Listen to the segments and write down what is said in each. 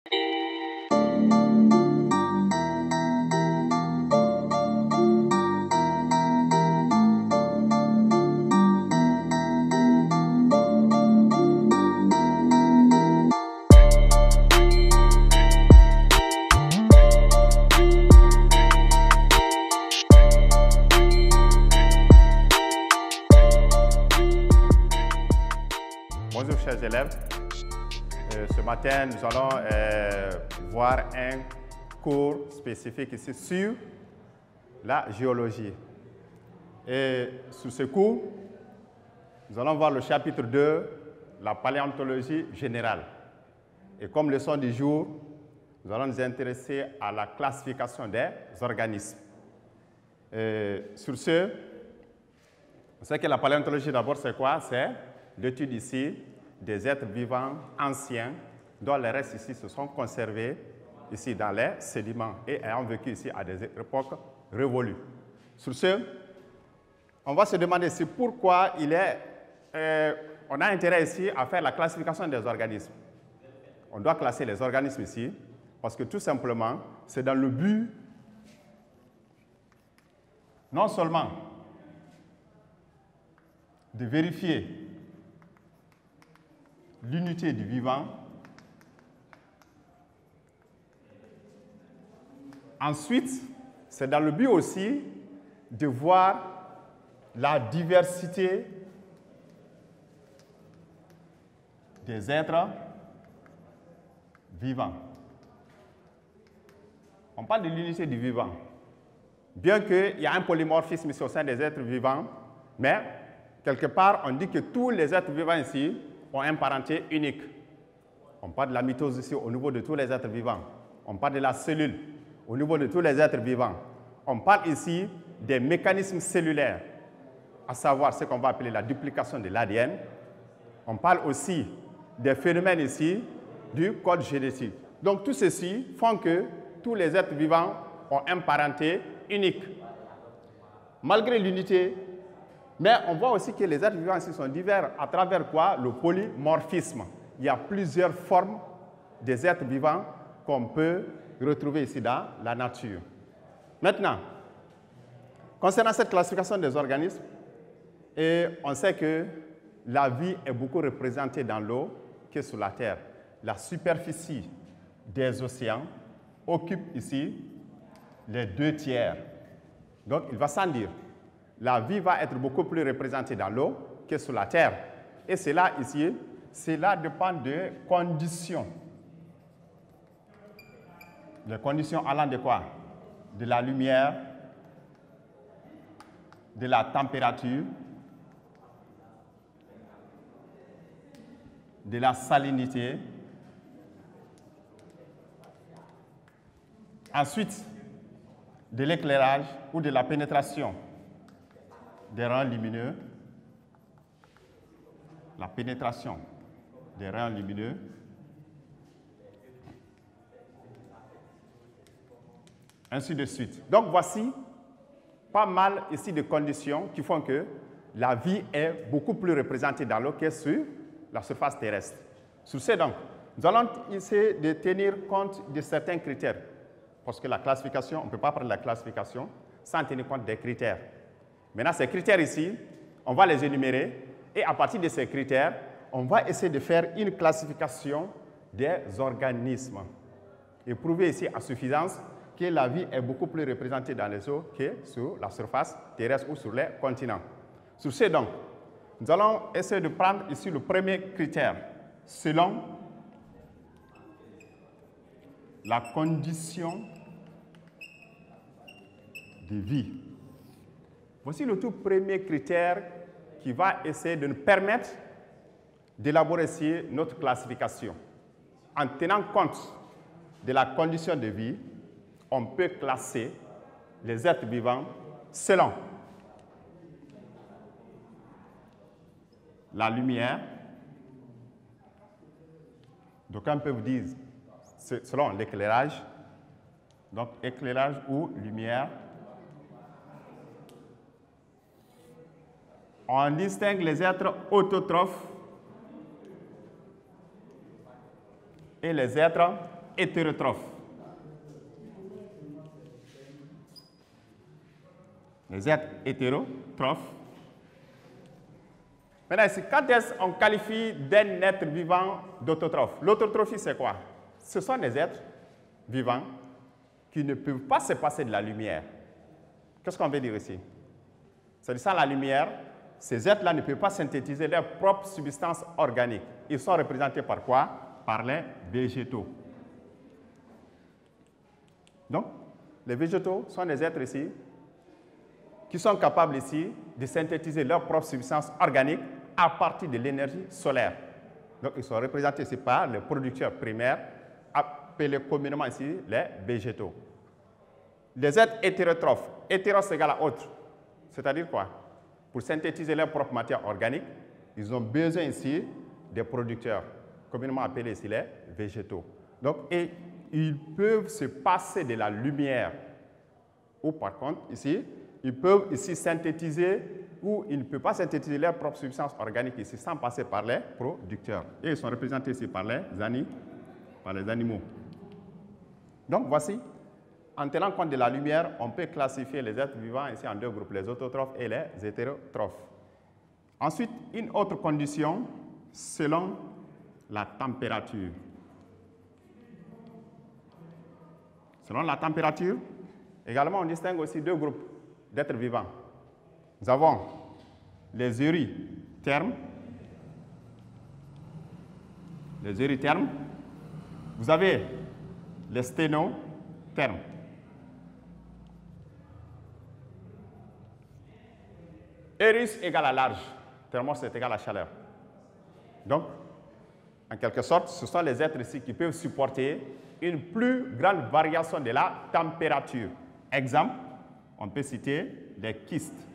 Bonjour chers élèves, ce matin nous allons voir un cours spécifique ici sur la géologie. Et sur ce cours, nous allons voir le chapitre 2, la paléontologie générale. Et comme leçon du jour, nous allons nous intéresser à la classification des organismes. Sur ce, on sait que la paléontologie d'abord c'est quoi? C'est l'étude ici des êtres vivants anciens dont les restes ici se sont conservés ici dans les sédiments et ayant vécu ici à des époques révolues. Sur ce, on va se demander ici pourquoi on a intérêt ici à faire la classification des organismes. On doit classer les organismes ici parce que tout simplement, c'est dans le but non seulement de vérifier l'unité du vivant, ensuite, c'est dans le but aussi de voir la diversité des êtres vivants. On parle de l'unité du vivant. Bien qu'il y a un polymorphisme ici au sein des êtres vivants, mais quelque part, on dit que tous les êtres vivants ici ont un parenté unique. On parle de la mitose ici au niveau de tous les êtres vivants. On parle de la cellule au niveau de tous les êtres vivants. On parle ici des mécanismes cellulaires, à savoir ce qu'on va appeler la duplication de l'ADN. On parle aussi des phénomènes ici du code génétique. Donc tout ceci font que tous les êtres vivants ont un parenté unique. Malgré l'unité, mais on voit aussi que les êtres vivants ici sont divers à travers quoi? Le polymorphisme. Il y a plusieurs formes des êtres vivants qu'on peut retrouver ici dans la nature. Maintenant, concernant cette classification des organismes, on sait que la vie est beaucoup représentée dans l'eau que sur la terre. La superficie des océans occupe ici les 2/3. Donc, il va sans dire. La vie va être beaucoup plus représentée dans l'eau que sur la terre. Et cela ici, cela dépend des conditions. Les conditions allant de quoi? De la lumière, de la température, de la salinité. Ensuite, de l'éclairage ou de la pénétration des rayons lumineux, la pénétration des rayons lumineux, ainsi de suite. Donc voici pas mal ici de conditions qui font que la vie est beaucoup plus représentée dans l'eau que sur la surface terrestre. Sur ce donc, nous allons essayer de tenir compte de certains critères, parce que la classification, on ne peut pas prendre la classification sans tenir compte des critères. Maintenant, ces critères ici, on va les énumérer et à partir de ces critères, on va essayer de faire une classification des organismes et prouver ici à suffisance que la vie est beaucoup plus représentée dans les eaux que sur la surface terrestre ou sur les continents. Sur ce donc, nous allons essayer de prendre ici le premier critère selon la condition de vie. Voici le tout premier critère qui va essayer de nous permettre d'élaborer ici notre classification. En tenant compte de la condition de vie, on peut classer les êtres vivants selon la lumière. D'aucuns peuvent dire selon l'éclairage. Donc éclairage ou lumière. On distingue les êtres autotrophes et les êtres hétérotrophes. Les êtres hétérotrophes. Maintenant, ici, quand est-ce qu'on qualifie d'un être vivant d'autotrophe? L'autotrophie, c'est quoi? Ce sont des êtres vivants qui ne peuvent pas se passer de la lumière. Qu'est-ce qu'on veut dire ici? C'est-à-dire, sans la lumière, ces êtres-là ne peuvent pas synthétiser leurs propres substances organiques. Ils sont représentés par quoi? Par les végétaux. Donc, les végétaux sont des êtres ici qui sont capables ici de synthétiser leurs propres substances organiques à partir de l'énergie solaire. Donc, ils sont représentés ici par les producteurs primaires, appelés communément ici les végétaux. Les êtres hétérotrophes, hétéros égale à autre, c'est-à-dire quoi? Pour synthétiser leur propre matière organique, ils ont besoin ici des producteurs, communément appelés ici les végétaux. Donc, et ils peuvent se passer de la lumière, ou par contre, ici, ils peuvent ici synthétiser, ou ils ne peuvent pas synthétiser leurs propres substances organiques ici sans passer par les producteurs. Et ils sont représentés ici par les animaux. Donc, voici, en tenant compte de la lumière, on peut classifier les êtres vivants ici en deux groupes, les autotrophes et les hétérotrophes. Ensuite, une autre condition, selon la température. Selon la température, également, on distingue aussi deux groupes d'êtres vivants. Nous avons les eurythermes. Les eurythermes. Vous avez les sténothermes. Eris égale à large, thermos c'est égal à chaleur. Donc, en quelque sorte, ce sont les êtres ici qui peuvent supporter une plus grande variation de la température. Exemple, on peut citer les kystes.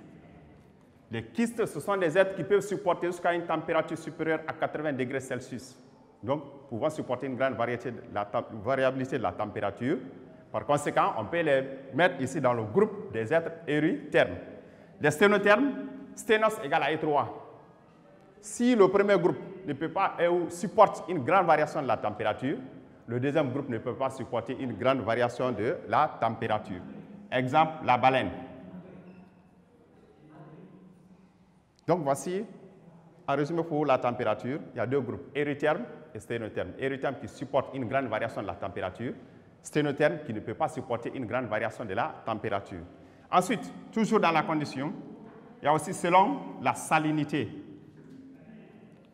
Les kystes, ce sont des êtres qui peuvent supporter jusqu'à une température supérieure à 80 degrés Celsius. Donc, pouvant supporter une grande variabilité de la température. Par conséquent, on peut les mettre ici dans le groupe des êtres eurythermes. Les sténothermes, sténos égale à étroit. Si le premier groupe ne peut pas supporte une grande variation de la température, le deuxième groupe ne peut pas supporter une grande variation de la température. Exemple, la baleine. Donc voici, en résumé pour la température, il y a deux groupes, eurythermes et sténothermes. Eurythermes qui supportent une grande variation de la température, sténothermes qui ne peut pas supporter une grande variation de la température. Ensuite, toujours dans la condition, il y a aussi selon la salinité.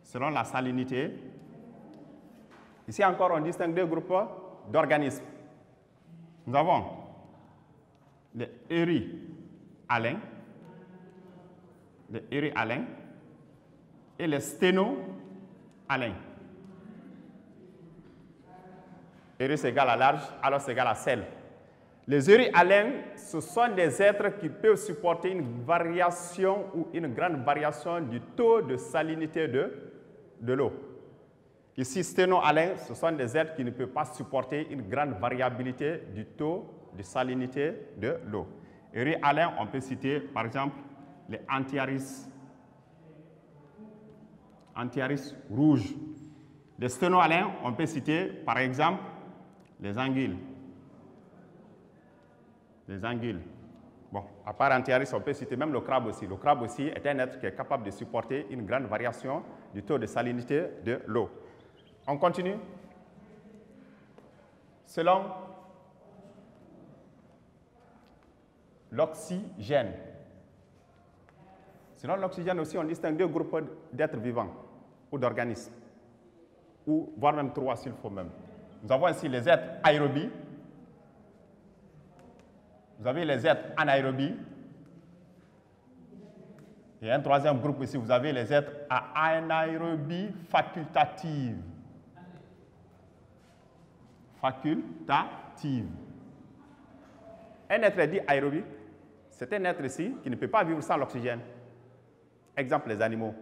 Selon la salinité, ici encore on distingue deux groupes d'organismes. Nous avons les euryalins, et les sténoalins. Eury c'est égal à large, alors c'est égal à sel. Les euryalins, ce sont des êtres qui peuvent supporter une variation ou une grande variation du taux de salinité de l'eau. Ici, sténoalins, ce sont des êtres qui ne peuvent pas supporter une grande variabilité du taux de salinité de l'eau. Euryalins, on peut citer par exemple les Antiaris rouges. Les sténoalins, on peut citer par exemple les anguilles. Les anguilles. Bon, à part Antiaris, on peut citer même le crabe aussi. Le crabe aussi est un être qui est capable de supporter une grande variation du taux de salinité de l'eau. On continue. Selon l'oxygène. Selon l'oxygène aussi, on distingue deux groupes d'êtres vivants ou d'organismes, ou voire même trois s'il faut même. Nous avons ici les êtres aérobies. Vous avez les êtres anaérobies. Et un troisième groupe ici, vous avez les êtres à anaérobie facultative. Facultative. Un être dit aérobie, c'est un être ici qui ne peut pas vivre sans l'oxygène. Exemple, les animaux.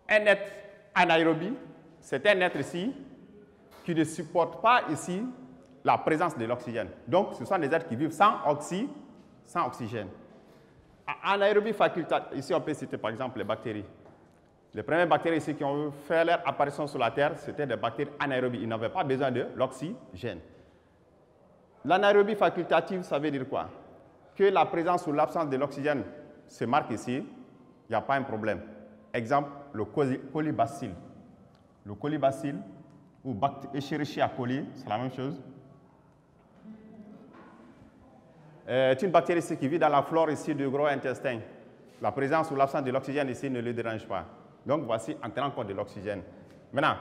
Un être anaérobie, c'est un être ici qui ne supporte pas ici la présence de l'oxygène. Donc, ce sont des êtres qui vivent sans oxygène. Anaérobie facultative, ici on peut citer par exemple les bactéries. Les premières bactéries ici qui ont fait leur apparition sur la Terre, c'était des bactéries anaérobies. Ils n'avaient pas besoin de l'oxygène. L'anaérobie facultative, ça veut dire quoi? Que la présence ou l'absence de l'oxygène se marque ici, il n'y a pas un problème. Exemple, le colibacille. Le colibacille ou Escherichia coli, c'est la même chose. C'est une bactérie ici qui vit dans la flore ici du gros intestin. La présence ou l'absence de l'oxygène ici ne le dérange pas. Donc voici en tenant compte de l'oxygène. Maintenant,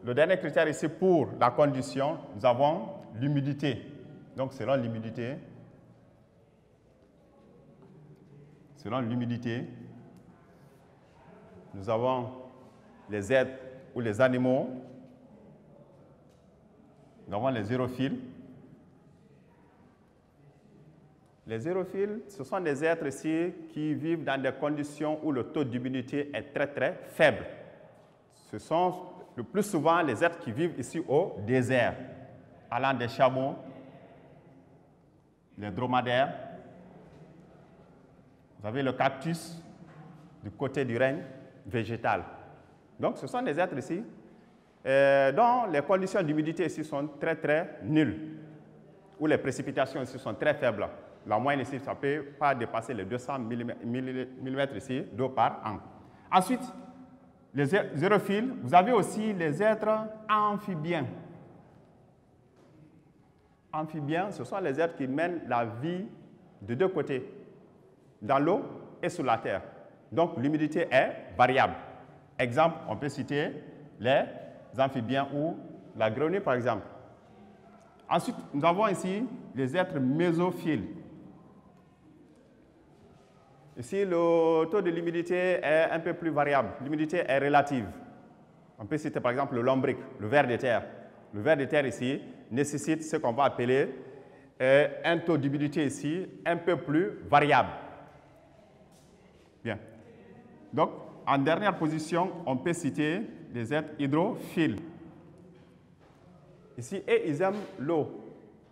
le dernier critère ici pour la condition, nous avons l'humidité. Donc selon l'humidité, nous avons les êtres ou les animaux, nous avons les aérophiles. Les aérophiles, ce sont des êtres ici qui vivent dans des conditions où le taux d'humidité est très très faible. Ce sont le plus souvent les êtres qui vivent ici au désert, allant des chameaux, les dromadaires. Vous avez le cactus du côté du règne végétal. Donc ce sont des êtres ici dont les conditions d'humidité ici sont très très nulles, où les précipitations ici sont très faibles. La moyenne ici, ça ne peut pas dépasser les 200 mm ici d'eau par an. Ensuite, les aérophiles, vous avez aussi les êtres amphibiens. Amphibiens, ce sont les êtres qui mènent la vie de deux côtés, dans l'eau et sur la terre. Donc, l'humidité est variable. Exemple, on peut citer les amphibiens ou la grenouille, par exemple. Ensuite, nous avons ici les êtres mésophiles. Ici, le taux de l'humidité est un peu plus variable. L'humidité est relative. On peut citer par exemple le lombric, le ver de terre. Le ver de terre ici nécessite ce qu'on va appeler un taux d'humidité ici un peu plus variable. Bien. Donc, en dernière position, on peut citer les êtres hydrophiles. Ici, ils aiment l'eau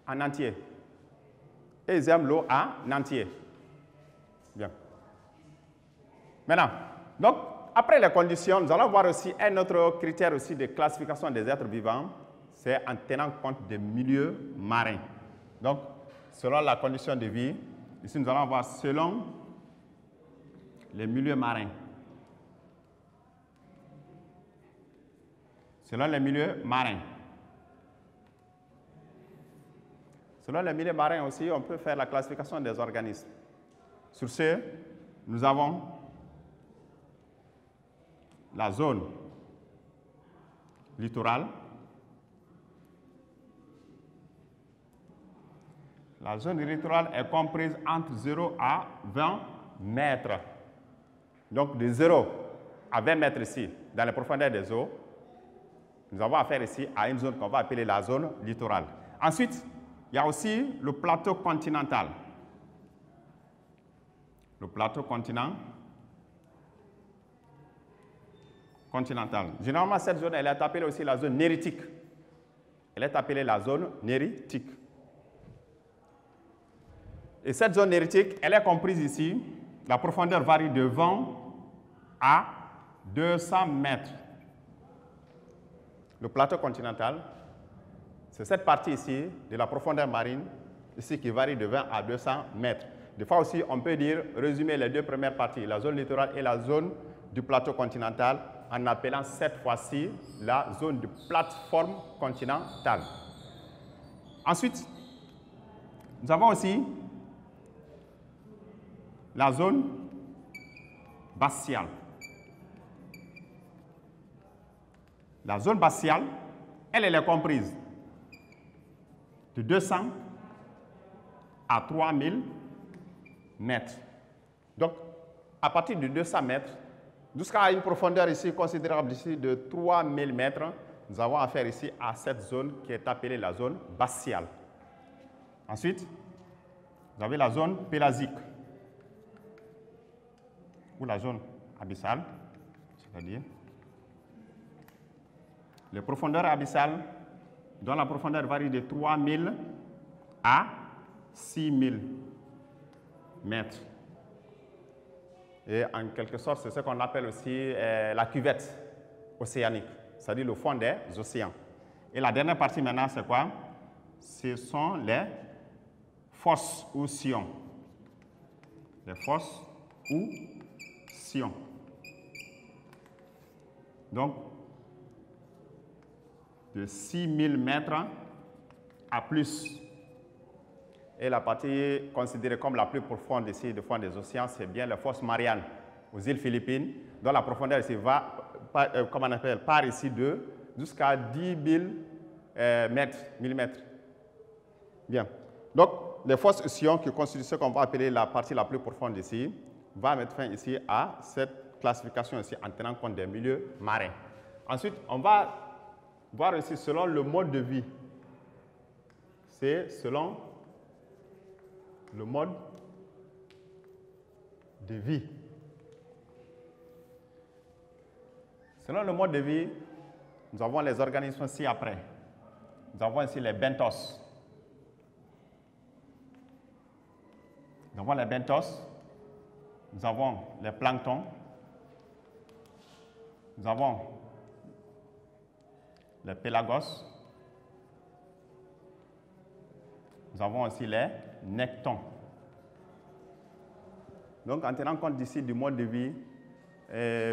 en entier. Et ils aiment l'eau en entier. Bien. Maintenant, donc, après les conditions, nous allons voir aussi un autre critère aussi de classification des êtres vivants, c'est en tenant compte des milieux marins. Donc, selon la condition de vie, ici nous allons voir selon les milieux marins. Selon les milieux marins. Selon les milieux marins aussi, on peut faire la classification des organismes. Sur ce, nous avons la zone littorale. La zone littorale est comprise entre 0 à 20 mètres. Donc, de 0 à 20 mètres ici, dans les profondeurs des eaux, nous avons affaire ici à une zone qu'on va appeler la zone littorale. Ensuite, il y a aussi le plateau continental. Le plateau continental. Généralement, cette zone, elle est appelée aussi la zone néritique. Elle est appelée la zone néritique. Et cette zone néritique, elle est comprise ici. La profondeur varie de 20 à 200 mètres. Le plateau continental, c'est cette partie ici de la profondeur marine, ici qui varie de 20 à 200 mètres. Des fois aussi, on peut dire, résumer les deux premières parties, la zone littorale et la zone du plateau continental, en appelant cette fois-ci la zone de plateforme continentale. Ensuite, nous avons aussi la zone bastiale. La zone bastiale, elle est comprise de 200 à 3000 mètres. Donc, à partir de 200 mètres, jusqu'à une profondeur ici considérable ici de 3000 mètres, nous avons affaire ici à cette zone qui est appelée la zone bastiale. Ensuite, vous avez la zone pélasique ou la zone abyssale, c'est-à-dire les profondeurs abyssales dont la profondeur varie de 3000 à 6000 mètres. Et en quelque sorte, c'est ce qu'on appelle aussi la cuvette océanique, c'est-à-dire le fond des océans. Et la dernière partie maintenant, c'est quoi? Ce sont les fosses ou sillons. Les fosses ou sillons. Donc, de 6000 mètres à plus. Et la partie considérée comme la plus profonde ici, du fond des océans, c'est bien les fosses Mariannes aux îles Philippines, dont la profondeur ici va, comment on appelle, part ici de jusqu'à 10 000 millimètres. Bien. Donc, les fosses sillons qui constituent ce qu'on va appeler la partie la plus profonde ici, va mettre fin ici à cette classification ici en tenant compte des milieux marins. Ensuite, on va voir ici selon le mode de vie. C'est selon le mode de vie. Selon le mode de vie, nous avons les organismes ci-après. Nous avons ici les benthos. Nous avons les benthos. Nous avons les planctons. Nous avons les pélagos. Nous avons aussi les nectons. Donc, en tenant compte d'ici du mode de vie,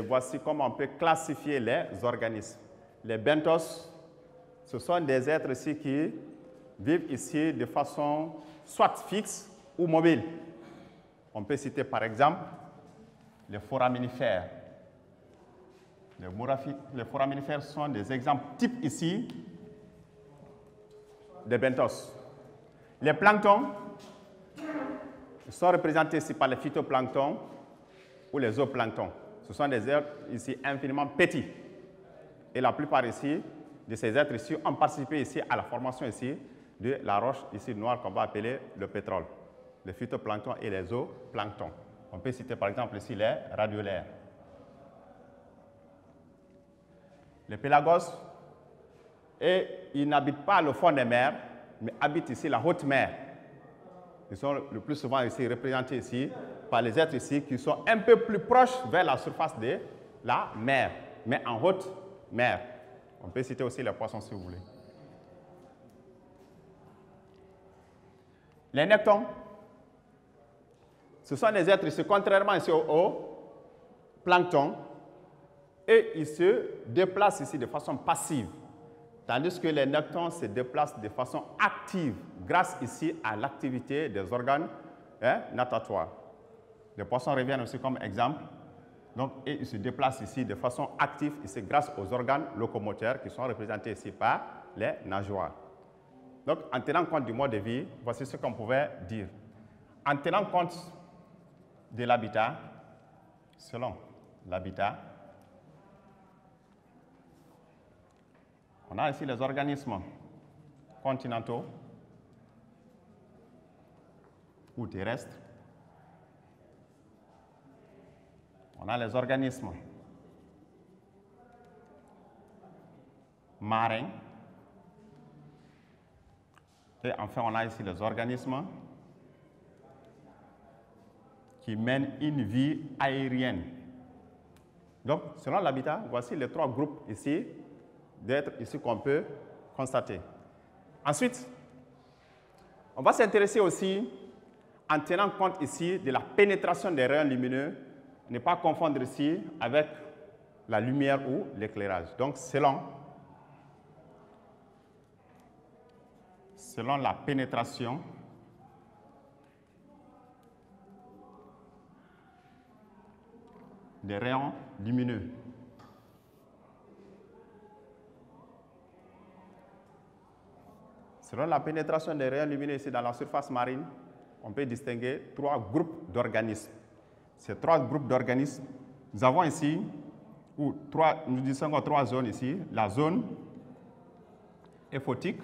voici comment on peut classifier les organismes. Les benthos, ce sont des êtres ici qui vivent ici de façon soit fixe ou mobile. On peut citer par exemple les foraminifères. Les foraminifères sont des exemples types ici des benthos. Les planctons sont représentés ici par les phytoplanctons ou les zooplanctons. Ce sont des êtres ici infiniment petits. Et la plupart ici, de ces êtres ici, ont participé ici à la formation ici de la roche ici noire qu'on va appeler le pétrole. Les phytoplanctons et les zooplanctons. On peut citer par exemple ici les radiolaires. Les pélagos, ils n'habitent pas le fond des mers, mais habitent ici la haute mer. Ils sont le plus souvent ici représentés ici par les êtres ici qui sont un peu plus proches vers la surface de la mer, mais en haute mer. On peut citer aussi les poissons si vous voulez. Les nectons, ce sont des êtres ici, contrairement ici au plancton, et ils se déplacent ici de façon passive. Tandis que les nectons se déplacent de façon active grâce ici à l'activité des organes natatoires. Les poissons reviennent aussi comme exemple. Donc, et ils se déplacent ici de façon active ici grâce aux organes locomoteurs qui sont représentés ici par les nageoires. Donc, en tenant compte du mode de vie, voici ce qu'on pouvait dire. En tenant compte de l'habitat, selon l'habitat, on a ici les organismes continentaux ou terrestres. On a les organismes marins. Et enfin, on a ici les organismes qui mènent une vie aérienne. Donc, selon l'habitat, voici les trois groupes ici d'êtres ici qu'on peut constater. Ensuite, on va s'intéresser aussi, en tenant compte ici de la pénétration des rayons lumineux, ne pas confondre ici avec la lumière ou l'éclairage. Donc, selon la pénétration des rayons lumineux. Selon la pénétration des rayons lumineux ici dans la surface marine, on peut distinguer trois groupes d'organismes. Ces trois groupes d'organismes, nous avons ici, nous distinguons trois zones ici. La zone éphotique,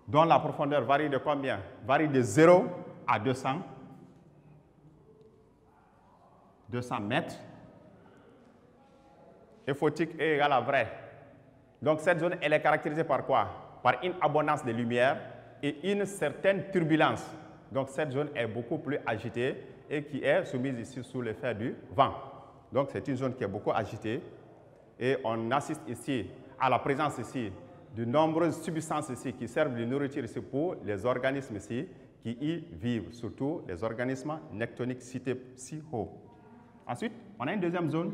dont la profondeur varie de combien? Varie de 0 à 200 mètres. Éphotique est égal à vrai. Donc cette zone, elle est caractérisée par quoi? Par une abondance de lumière et une certaine turbulence. Donc cette zone est beaucoup plus agitée et qui est soumise ici sous l'effet du vent. Donc c'est une zone qui est beaucoup agitée et on assiste ici à la présence ici de nombreuses substances ici qui servent de nourriture ici pour les organismes ici qui y vivent, surtout les organismes nectoniques cités si haut. Ensuite, on a une deuxième zone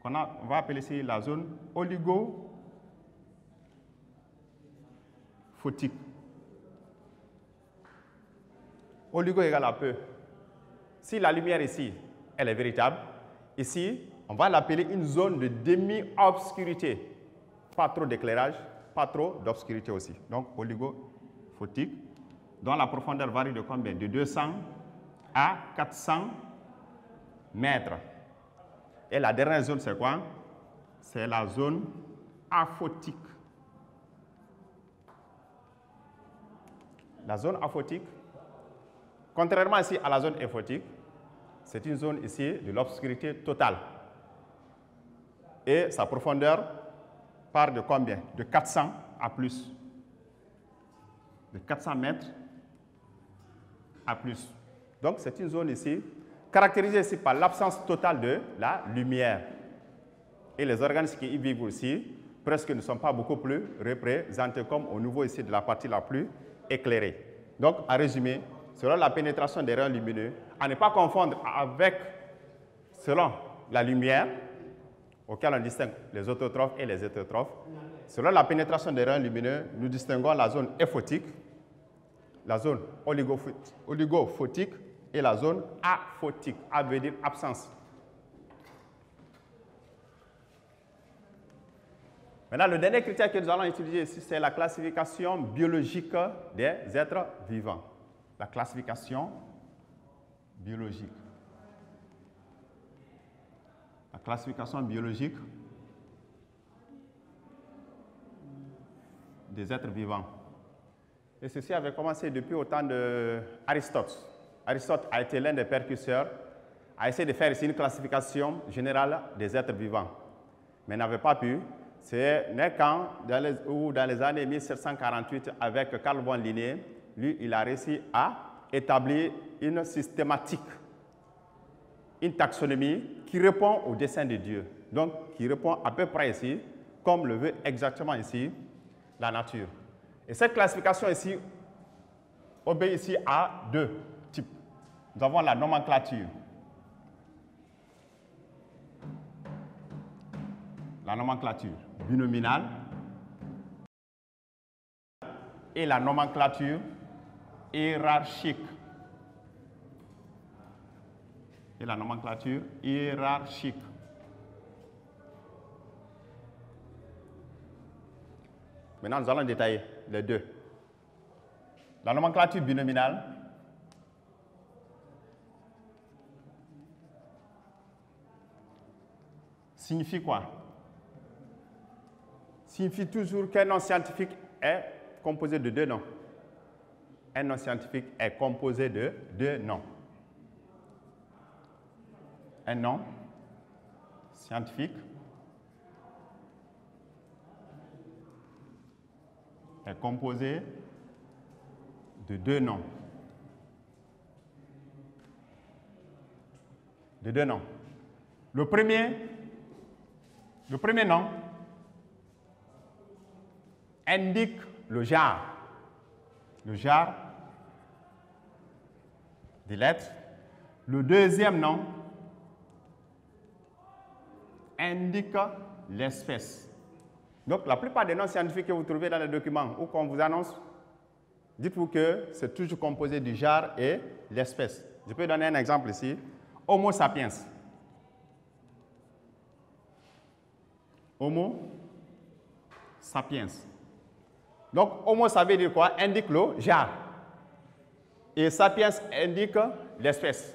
qu'on va appeler ici la zone oligophotique. Oligo égale à peu. Si la lumière ici, elle est véritable, ici, on va l'appeler une zone de demi-obscurité. Pas trop d'éclairage, pas trop d'obscurité aussi. Donc, oligophotique, dont la profondeur varie de combien? De 200 à 400 mètres. Et la dernière zone, c'est quoi? C'est la zone aphotique. La zone aphotique, contrairement ici à la zone aphotique, c'est une zone ici de l'obscurité totale. Et sa profondeur part de combien? De 400 à plus. De 400 mètres à plus. Donc c'est une zone ici caractérisée ici par l'absence totale de la lumière. Et les organismes qui y vivent aussi, presque ne sont pas beaucoup plus représentés comme au niveau ici de la partie la plus éclairée. Donc, en résumé, selon la pénétration des rayons lumineux, à ne pas confondre avec, selon la lumière, auquel on distingue les autotrophes et les hétérotrophes, selon la pénétration des rayons lumineux, nous distinguons la zone aphotique, la zone oligophotique et la zone aphotique. A veut dire absence. Maintenant, le dernier critère que nous allons utiliser ici, c'est la classification biologique des êtres vivants. La classification biologique. La classification biologique des êtres vivants. Et ceci avait commencé depuis au temps d'Aristote. Aristote a été l'un des précurseurs, a essayé de faire ici une classification générale des êtres vivants, mais n'avait pas pu. C'est quand, dans les années 1748, avec Carl von Linné, lui, il a réussi à établir une systématique, une taxonomie qui répond au dessein de Dieu. Donc, qui répond à peu près ici, comme le veut exactement ici la nature. Et cette classification ici obéit ici à deux types. Nous avons la nomenclature. La nomenclature binominale et la nomenclature hiérarchique. Et la nomenclature hiérarchique. Maintenant, nous allons détailler les deux. La nomenclature binominale signifie quoi? Signifie toujours qu'un nom scientifique est composé de deux noms. Un nom scientifique est composé de deux noms. Un nom scientifique est composé de deux noms. De deux noms. Le premier nom indique le genre des lettres. Le deuxième nom indique l'espèce. Donc, la plupart des noms scientifiques que vous trouvez dans les documents ou qu'on vous annonce, dites-vous que c'est toujours composé du genre et l'espèce. Je peux donner un exemple ici. Homo sapiens. Homo sapiens. Donc, homo, ça veut dire quoi? Indique le genre. Et sapiens indique l'espèce.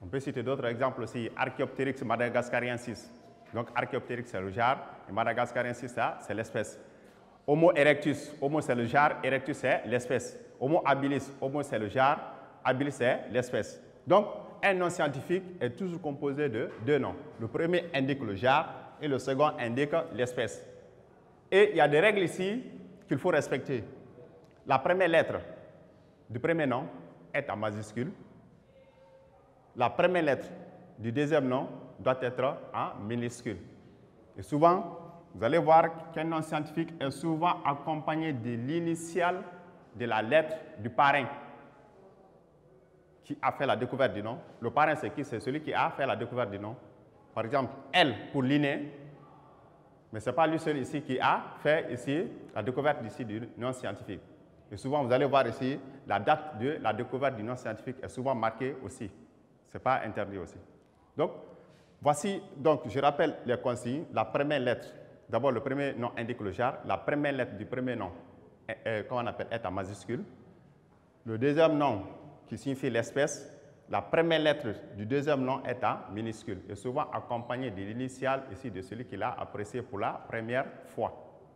On peut citer d'autres exemples aussi. Archaeopteryx madagascariensis. Donc, Archaeopteryx, c'est le genre. Et Madagascariensis, c'est l'espèce. Homo erectus. Homo, c'est le genre. Erectus, c'est l'espèce. Homo habilis. Homo, c'est le genre. Habilis, c'est l'espèce. Donc, un nom scientifique est toujours composé de deux noms. Le premier indique le genre et le second indique l'espèce. Et il y a des règles ici qu'il faut respecter. La première lettre du premier nom est en majuscule. La première lettre du deuxième nom doit être en minuscule. Et souvent, vous allez voir qu'un nom scientifique est souvent accompagné de l'initiale de la lettre du parrain qui a fait la découverte du nom. Le parrain, c'est qui? C'est celui qui a fait la découverte du nom. Par exemple, L pour Linné, mais ce n'est pas lui seul ici qui a fait ici la découverte ici du nom scientifique. Et souvent, vous allez voir ici, la date de la découverte du nom scientifique est souvent marquée aussi. Ce n'est pas interdit aussi. Donc, voici, donc, je rappelle les consignes. La première lettre, d'abord, le premier nom indique le genre. La première lettre du premier nom, comment on appelle, est en majuscule. Le deuxième nom, qui signifie l'espèce, la première lettre du deuxième nom est en minuscule et souvent accompagnée de l'initiale ici de celui qui l'a apprécié pour la première fois.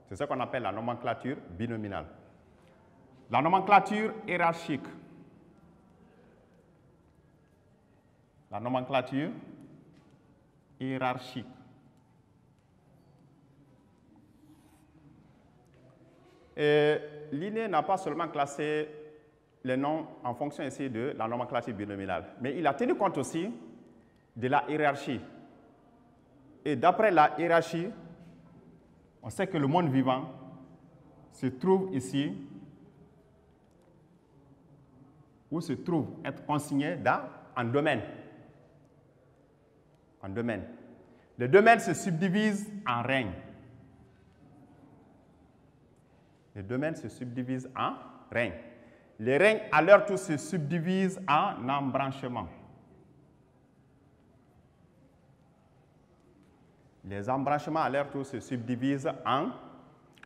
C'est ce qu'on appelle la nomenclature binominale. La nomenclature hiérarchique. La nomenclature hiérarchique. Linné n'a pas seulement classé les noms en fonction ici de la nomenclature binominale, mais il a tenu compte aussi de la hiérarchie. Et d'après la hiérarchie, on sait que le monde vivant se trouve ici, où se trouve être consigné en domaine. En domaine. Les domaines se subdivisent en règnes. Les domaines se subdivisent en règnes. Les règnes, à leur tour, se subdivisent en embranchements. Les embranchements, à leur tour, se subdivisent en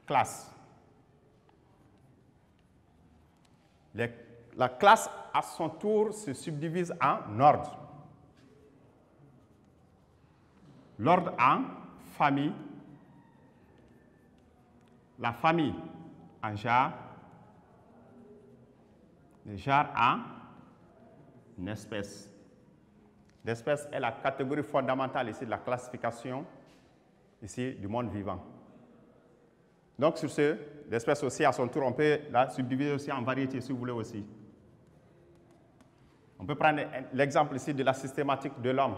classes. La classe, à son tour, se subdivise en ordre. L'ordre en famille. La famille en genre. Le genre en espèce. L'espèce est la catégorie fondamentale ici de la classification ici du monde vivant. Donc sur ce, l'espèce aussi à son tour, on peut la subdiviser aussi en variétés si vous voulez aussi. On peut prendre l'exemple ici de la systématique de l'homme.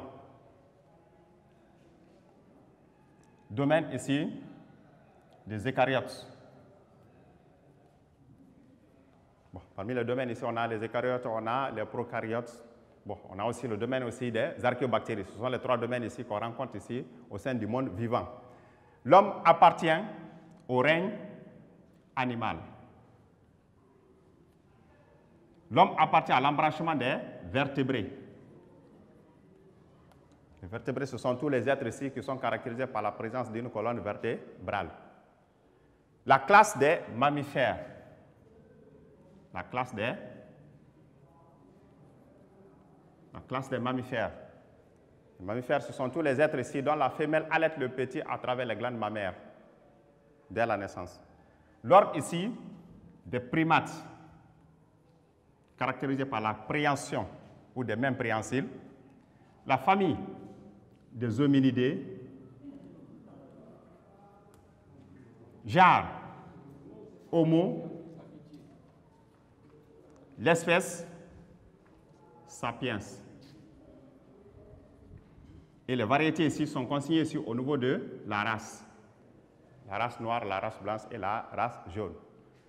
Domaine ici des eucaryotes. Bon, parmi les domaines ici, on a les eucaryotes, on a les prokaryotes. Bon, on a aussi le domaine aussi des archéobactéries. Ce sont les trois domaines ici qu'on rencontre ici au sein du monde vivant. L'homme appartient au règne animal. L'homme appartient à l'embranchement des vertébrés. Les vertébrés, ce sont tous les êtres ici qui sont caractérisés par la présence d'une colonne vertébrale. La classe des mammifères. La classe des mammifères. Les mammifères, ce sont tous les êtres ici dont la femelle allaite le petit à travers les glandes mammaires dès la naissance. L'ordre ici des primates, caractérisé par la préhension ou des mêmes préhensiles. La famille des hominidés. Genre Homo. L'espèce Sapiens. Et les variétés ici sont consignées ici au niveau de la race. La race noire, la race blanche et la race jaune.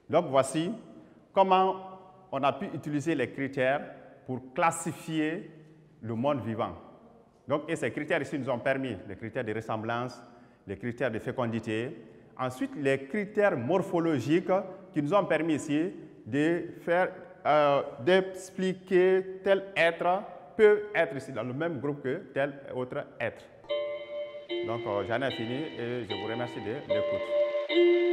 Donc voici comment on a pu utiliser les critères pour classifier le monde vivant. Donc, et ces critères ici nous ont permis les critères de ressemblance, les critères de fécondité, ensuite les critères morphologiques qui nous ont permis ici de faire d'expliquer tel être peut être ici dans le même groupe que tel autre être. Donc, j'en ai fini et je vous remercie de l'écoute.